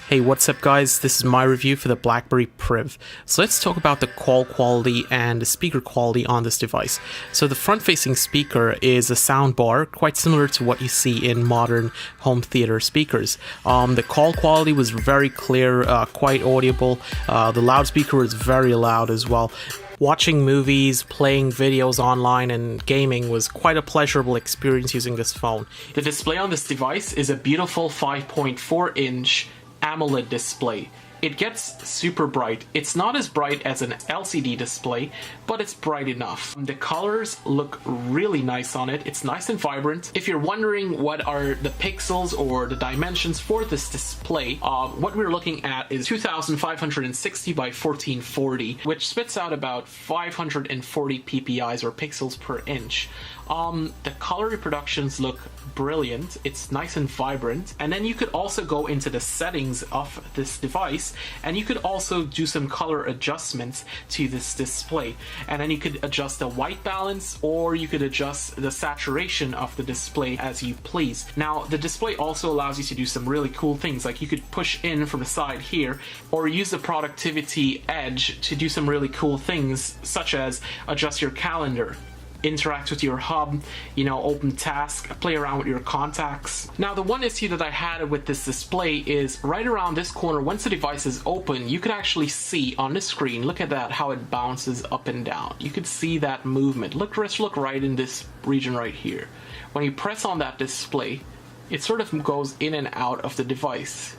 Hey, what's up guys? This is my review for the Blackberry Priv. So let's talk about the call quality and the speaker quality on this device. So the front-facing speaker is a soundbar, quite similar to what you see in modern home theater speakers. The call quality was very clear, quite audible. The loudspeaker was very loud as well. Watching movies, playing videos online, and gaming was quite a pleasurable experience using this phone. The display on this device is a beautiful 5.4-inch AMOLED display. It gets super bright. It's not as bright as an LCD display, but it's bright enough. The colors look really nice on it. It's nice and vibrant. If you're wondering what are the pixels or the dimensions for this display, what we're looking at is 2560 by 1440, which spits out about 540 ppi or pixels per inch. The color reproductions look brilliant. It's nice and vibrant. And then you could also go into the settings of this device and you could also do some color adjustments to this display. And then you could adjust the white balance, or you could adjust the saturation of the display as you please. Now, the display also allows you to do some really cool things, like you could push in from the side here, or use the productivity edge to do some really cool things, such as adjust your calendar, interact with your hub, open task, play around with your contacts. Now, the one issue that I had with this display is right around this corner, once the device is open, you could actually see on the screen, look at that, how it bounces up and down. You could see that movement. Look right in this region right here. When you press on that display, it sort of goes in and out of the device.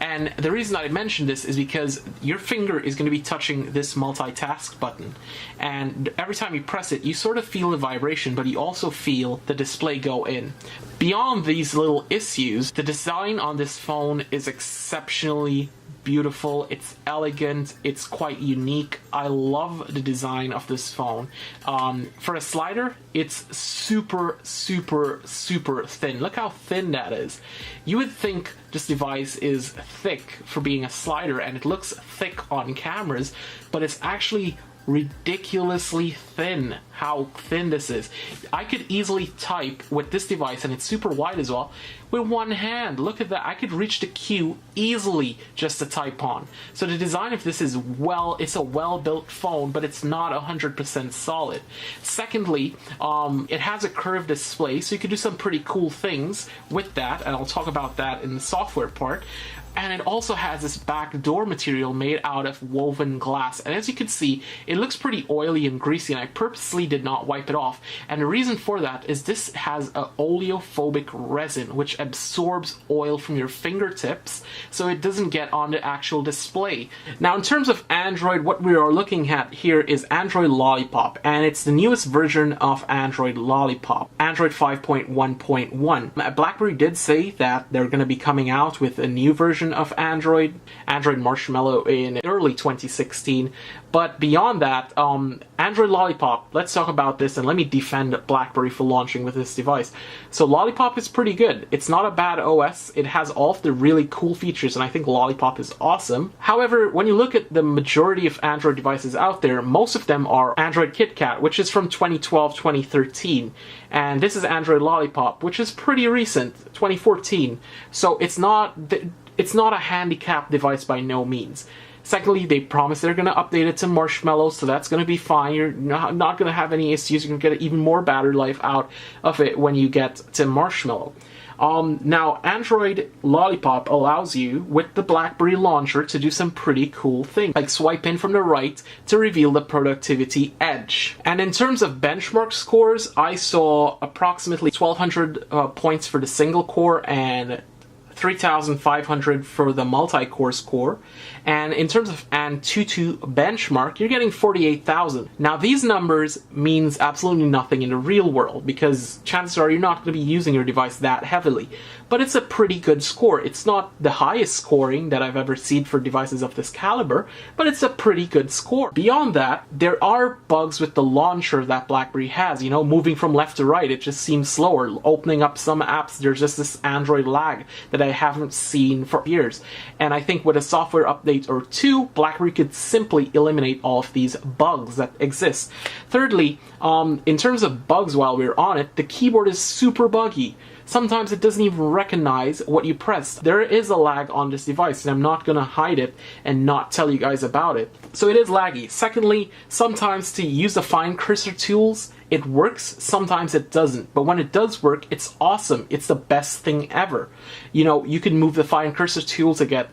And the reason I mentioned this is because your finger is going to be touching this multitask button, and every time you press it, you sort of feel the vibration, but you also feel the display go in. Beyond these little issues, the design on this phone is exceptionally beautiful. It's elegant. It's quite unique. I love the design of this phone. For a slider, it's super thin. Look how thin that is. You would think this device is thick for being a slider, and it looks thick on cameras, but it's actually ridiculously thin. How thin this is. I could easily type with this device, and it's super wide as well, with one hand. Look at that. I could reach the Q easily just to type on. So the design of this is it's a well-built phone, but it's not 100% solid. Secondly, it has a curved display, so you could do some pretty cool things with that, and I'll talk about that in the software part. And it also has this backdoor material made out of woven glass. And as you can see, it looks pretty oily and greasy, and I purposely did not wipe it off. And the reason for that is this has an oleophobic resin, which absorbs oil from your fingertips, so it doesn't get on the actual display. Now, in terms of Android, what we are looking at here is Android Lollipop, and it's the newest version of Android Lollipop, Android 5.1.1. Blackberry did say that they're going to be coming out with a new version of Android Marshmallow in early 2016, but beyond that, Android Lollipop, let's talk about this, and let me defend Blackberry for launching with this device. So Lollipop is pretty good. It's not a bad OS. It has all of the really cool features, and I think Lollipop is awesome. However, when you look at the majority of Android devices out there, most of them are Android KitKat, which is from 2012-2013, and this is Android Lollipop, which is pretty recent, 2014. So it's not a handicapped device by no means. Secondly, they promise they're going to update it to Marshmallow, so that's going to be fine. You're not going to have any issues. You're going to get even more battery life out of it when you get to Marshmallow. Now, Android Lollipop allows you, with the Blackberry launcher, to do some pretty cool things, like swipe in from the right to reveal the productivity edge. And in terms of benchmark scores, I saw approximately 1200 points for the single core and 3,500 for the multi-core score, and in terms of Antutu benchmark, you're getting 48,000. Now, these numbers means absolutely nothing in the real world, because chances are you're not going to be using your device that heavily, but it's a pretty good score. It's not the highest scoring that I've ever seen for devices of this caliber, but it's a pretty good score. Beyond that, there are bugs with the launcher that Blackberry has, moving from left to right, it just seems slower. Opening up some apps, there's just this Android lag that I haven't seen for years. And I think with a software update or two, Blackberry could simply eliminate all of these bugs that exist. Thirdly, in terms of bugs while we're on it, the keyboard is super buggy. sometimes it doesn't even recognize what you pressed. There is a lag on this device, and I'm not gonna hide it and not tell you guys about it. So it is laggy. Secondly, sometimes to use the fine cursor tools, it works, sometimes it doesn't. But when it does work, it's awesome. It's the best thing ever. You know, you can move the fine cursor tool to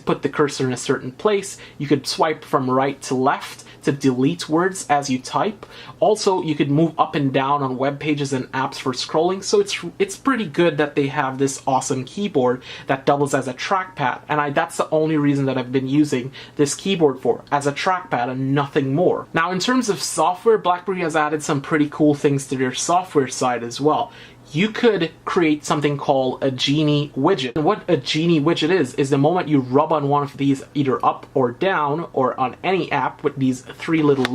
put the cursor in a certain place. You could swipe from right to left to delete words as you type. Also, you could move up and down on web pages and apps for scrolling. So it's pretty good that they have this awesome keyboard that doubles as a trackpad. And that's the only reason that I've been using this keyboard for, as a trackpad and nothing more. Now, in terms of software, BlackBerry has added some pretty cool things to their software side as well. You could create something called a Genie widget. And what a Genie widget is the moment you rub on one of these, either up or down, or on any app with these three little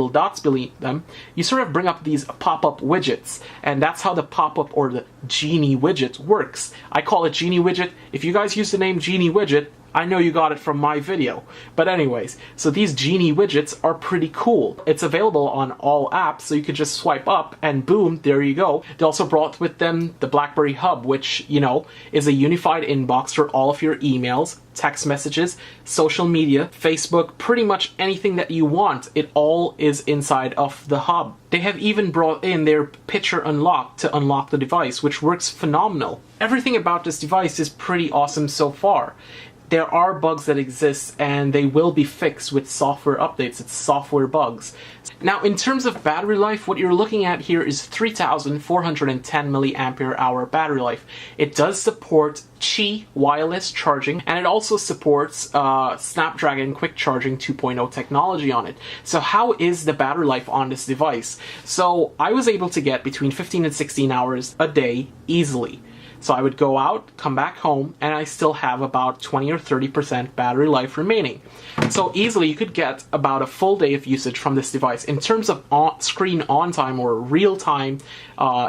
dots beneath them, you sort of bring up these pop-up widgets. And that's how the pop-up or the Genie widget works. I call it Genie widget. If you guys use the name Genie widget, I know you got it from my video. But anyways, so these Genie widgets are pretty cool. It's available on all apps, so you could just swipe up and boom, there you go. They also brought with them the BlackBerry Hub, which, you know, is a unified inbox for all of your emails, text messages, social media, Facebook, pretty much anything that you want. It all is inside of the Hub. They have even brought in their picture unlock to unlock the device, which works phenomenal. Everything about this device is pretty awesome so far. There are bugs that exist, and they will be fixed with software updates. It's software bugs. Now, in terms of battery life, what you're looking at here is 3,410 milliampere hour battery life. It does support Qi wireless charging, and it also supports Snapdragon Quick Charging 2.0 technology on it. So how is the battery life on this device? So I was able to get between 15 and 16 hours a day easily. So I would go out, come back home, and I still have about 20 or 30% battery life remaining. So easily you could get about a full day of usage from this device. In terms of screen on time or real-time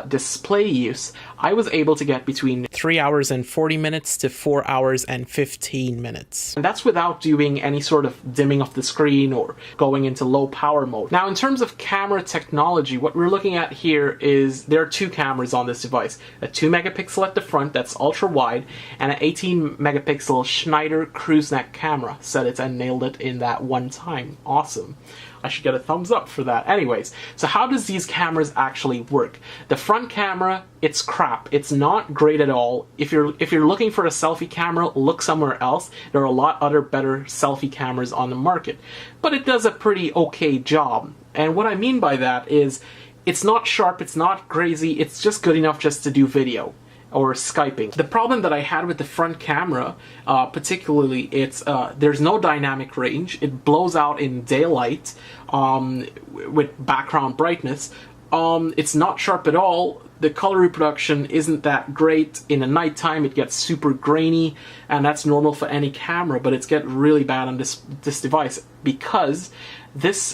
display use, I was able to get between 3 hours and 40 minutes to 4 hours and 15 minutes. And that's without doing any sort of dimming of the screen or going into low power mode. Now, in terms of camera technology, what we're looking at here is there are two cameras on this device. A 2 megapixel at the front that's ultra wide, and an 18 megapixel Schneider cruise neck camera. Said it and nailed it in that one time. Awesome. I should get a thumbs up for that. Anyways, so how does these cameras actually work? The front camera, it's crap. It's not great at all. If you're looking for a selfie camera, look somewhere else. There are a lot other better selfie cameras on the market. But it does a pretty okay job. And what I mean by that is it's not sharp, it's not crazy, it's just good enough just to do video or Skyping. The problem that I had with the front camera, particularly, it's there's no dynamic range. It blows out in daylight with background brightness. It's not sharp at all. The color reproduction isn't that great. In the nighttime, it gets super grainy, and that's normal for any camera, but it's get really bad on this device because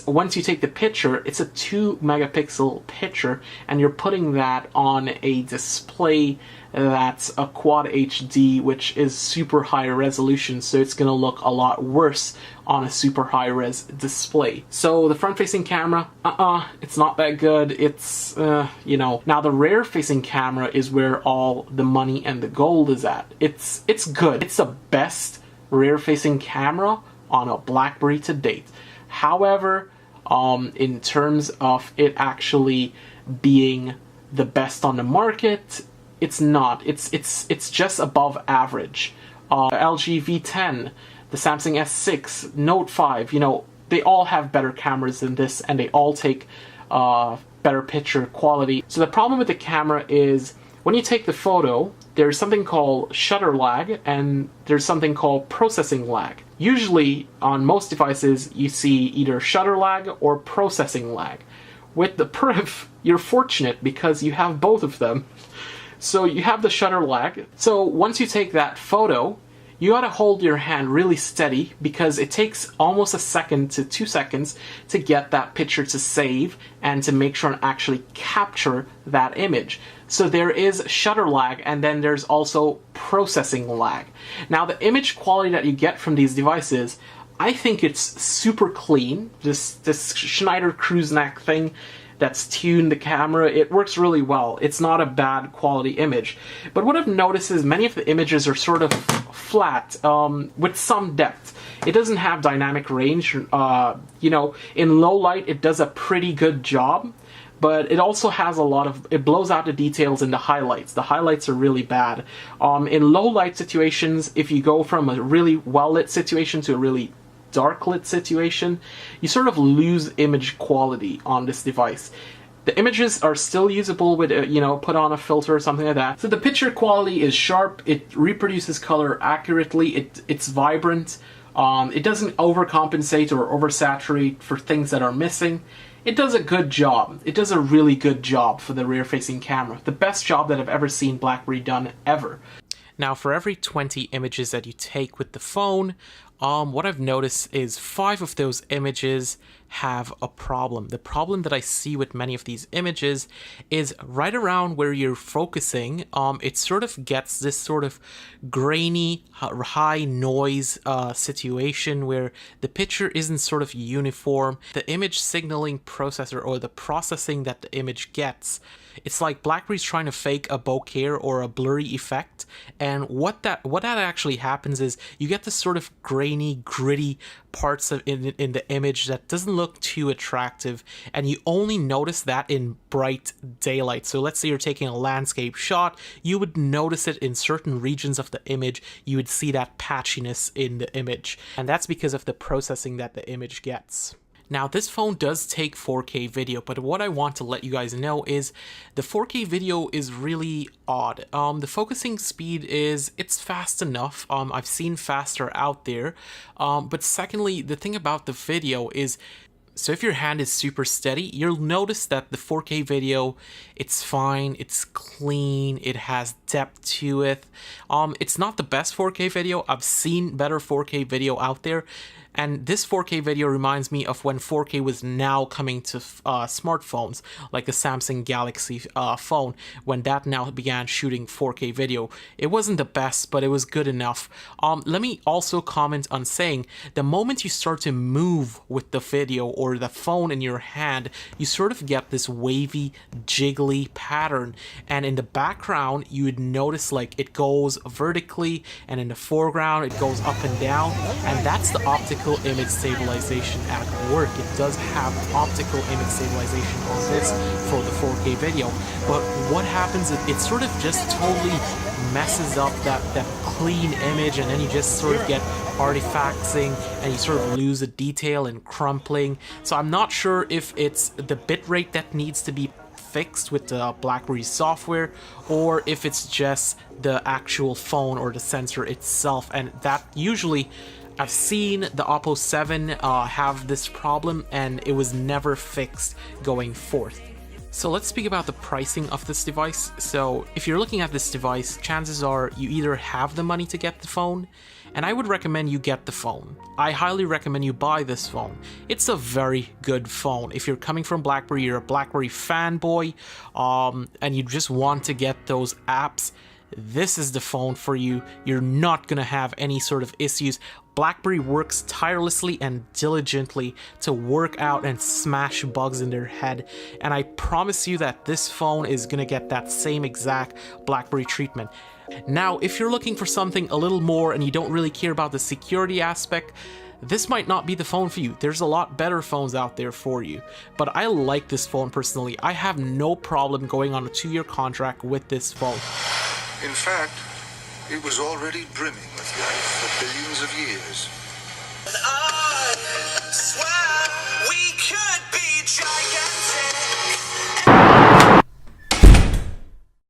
once you take the picture, it's a 2 megapixel picture, and you're putting that on a display that's a Quad HD, which is super high resolution, so it's going to look a lot worse on a super high res display. So the front facing camera, it's not that good. It's, you know. Now the rear facing camera is where all the money and the gold is at. It's good. It's the best rear facing camera on a BlackBerry to date. However, in terms of it actually being the best on the market, it's not. It's just above average. LG V10, the Samsung S6, Note 5, you know, they all have better cameras than this, and they all take better picture quality. So the problem with the camera is when you take the photo, there's something called shutter lag, and there's something called processing lag. Usually, on most devices, you see either shutter lag or processing lag. With the Priv, you're fortunate because you have both of them. So you have the shutter lag. So once you take that photo, you gotta hold your hand really steady because it takes almost a second to 2 seconds to get that picture to save and to make sure and actually capture that image. So there is shutter lag, and then there's also processing lag. Now the image quality that you get from these devices, I think it's super clean. This Schneider cruise neck thing, that's tuned the camera, it works really well. It's not a bad quality image. But what I've noticed is many of the images are sort of flat, with some depth. It doesn't have dynamic range. You know, in low light, it does a pretty good job, but it also has a lot of, it blows out the details in the highlights. The highlights are really bad. In low light situations, if you go from a really well lit situation to a really dark lit situation, you sort of lose image quality on this device. The images are still usable with, you know, put on a filter or something like that. So the picture quality is sharp, it reproduces color accurately, it's vibrant, it doesn't overcompensate or oversaturate for things that are missing. It does a good job. It does a really good job for the rear-facing camera. The best job that I've ever seen BlackBerry done ever. Now, for every 20 images that you take with the phone, what I've noticed is 5 of those images have a problem. The problem that I see with many of these images is right around where you're focusing, it sort of gets this sort of grainy, high noise situation where the picture isn't sort of uniform. The image signaling processor, or the processing that the image gets, it's like BlackBerry's trying to fake a bokeh or a blurry effect, and what that actually happens is you get this sort of grainy, gritty parts of in the image that doesn't look too attractive, and you only notice that in bright daylight. So let's say you're taking a landscape shot, you would notice it in certain regions of the image. You would see that patchiness in the image, and that's because of the processing that the image gets. Now, this phone does take 4K video, but what I want to let you guys know is the 4K video is really odd. The focusing speed it's fast enough. I've seen faster out there. But secondly, the thing about the video is, so if your hand is super steady, you'll notice that the 4K video, it's fine, it's clean, it has depth to it. It's not the best 4K video. I've seen better 4K video out there. And this 4K video reminds me of when 4K was now coming to smartphones, like the Samsung Galaxy phone, when that now began shooting 4K video. It wasn't the best, but it was good enough. Let me also comment on saying, the moment you start to move with the video or the phone in your hand, you sort of get this wavy, jiggly pattern. And in the background, you would notice like it goes vertically, and in the foreground, it goes up and down. And that's the optical image stabilization at work. It does have optical image stabilization on this for the 4K video, but what happens is it sort of just totally messes up that clean image, and then you just sort of get artifacting and you sort of lose the detail and crumpling. So I'm not sure if it's the bitrate that needs to be fixed with the BlackBerry software, or if it's just the actual phone or the sensor itself, and that usually I've seen the Oppo 7 have this problem, and it was never fixed going forth. So let's speak about the pricing of this device. So if you're looking at this device, chances are you either have the money to get the phone, and I would recommend you get the phone. I highly recommend you buy this phone. It's a very good phone. If you're coming from BlackBerry, you're a BlackBerry fanboy, and you just want to get those apps, this is the phone for you. You're not gonna have any sort of issues. BlackBerry works tirelessly and diligently to work out and smash bugs in their head, and I promise you that this phone is gonna get that same exact BlackBerry treatment. Now, if you're looking for something a little more and you don't really care about the security aspect, this might not be the phone for you. There's a lot better phones out there for you, but I like this phone personally. I have no problem going on a 2-year contract with this phone. In fact, it was already brimming with life for billions of years.